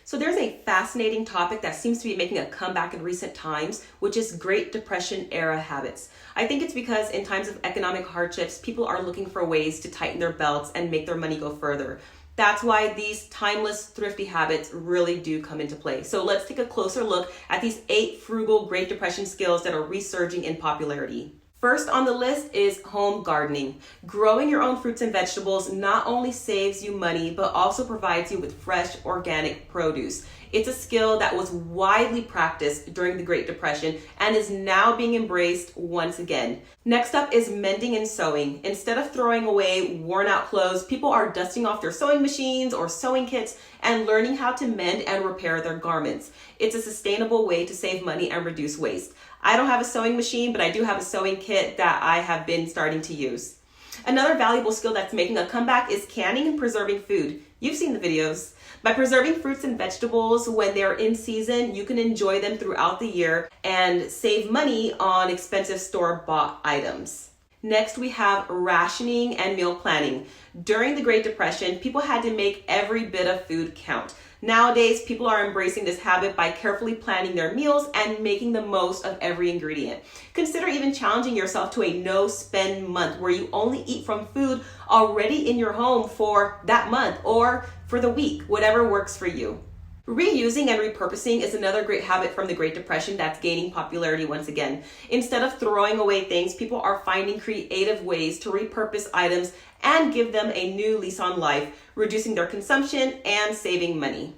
So there's a fascinating topic that seems to be making a comeback in recent times, which is Great Depression era habits. I think it's because in times of economic hardships, people are looking for ways to tighten their belts and make their money go further. That's why these timeless, thrifty habits really do come into play. So let's take a closer look at these 8 frugal Great Depression skills that are resurging in popularity. First on the list is home gardening. Growing your own fruits and vegetables not only saves you money, but also provides you with fresh, organic produce. It's a skill that was widely practiced during the Great Depression and is now being embraced once again. Next up is mending and sewing. Instead of throwing away worn out clothes, people are dusting off their sewing machines or sewing kits and learning how to mend and repair their garments. It's a sustainable way to save money and reduce waste. I don't have a sewing machine, but I do have a sewing kit that I have been starting to use. Another valuable skill that's making a comeback is canning and preserving food. You've seen the videos. By preserving fruits and vegetables when they're in season, you can enjoy them throughout the year and save money on expensive store-bought items. Next, we have rationing and meal planning. During the Great Depression, people had to make every bit of food count. Nowadays, people are embracing this habit by carefully planning their meals and making the most of every ingredient. Consider even challenging yourself to a no-spend month where you only eat from food already in your home for that month or for the week, whatever works for you. Reusing and repurposing is another great habit from the Great Depression that's gaining popularity once again. Instead of throwing away things, people are finding creative ways to repurpose items and give them a new lease on life, reducing their consumption and saving money.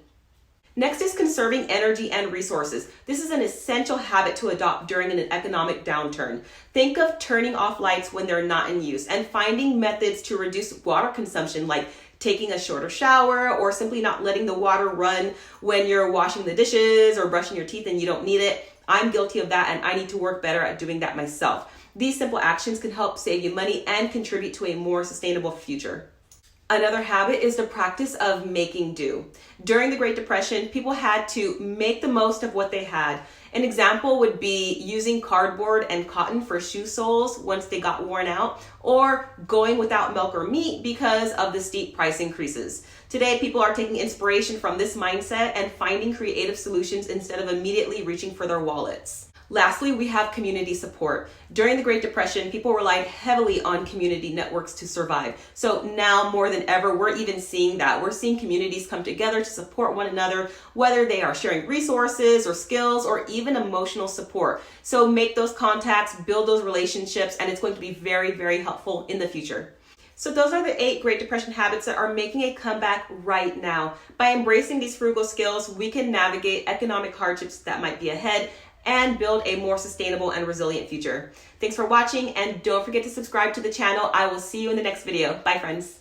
Next is conserving energy and resources. This is an essential habit to adopt during an economic downturn. Think of turning off lights when they're not in use and finding methods to reduce water consumption, like taking a shorter shower or simply not letting the water run when you're washing the dishes or brushing your teeth and you don't need it. I'm guilty of that and I need to work better at doing that myself. These simple actions can help save you money and contribute to a more sustainable future. Another habit is the practice of making do. During the Great Depression, people had to make the most of what they had. An example would be using cardboard and cotton for shoe soles once they got worn out, or going without milk or meat because of the steep price increases. Today, people are taking inspiration from this mindset and finding creative solutions instead of immediately reaching for their wallets. Lastly, we have community support. During the Great Depression, people relied heavily on community networks to survive. So now more than ever, we're even seeing that. We're seeing communities come together to support one another, whether they are sharing resources or skills or even emotional support. So make those contacts, build those relationships, and it's going to be very, very helpful in the future. So those are the 8 Great Depression habits that are making a comeback right now. By embracing these frugal skills, we can navigate economic hardships that might be ahead and build a more sustainable and resilient future. Thanks for watching, and don't forget to subscribe to the channel. I will see you in the next video. Bye, friends.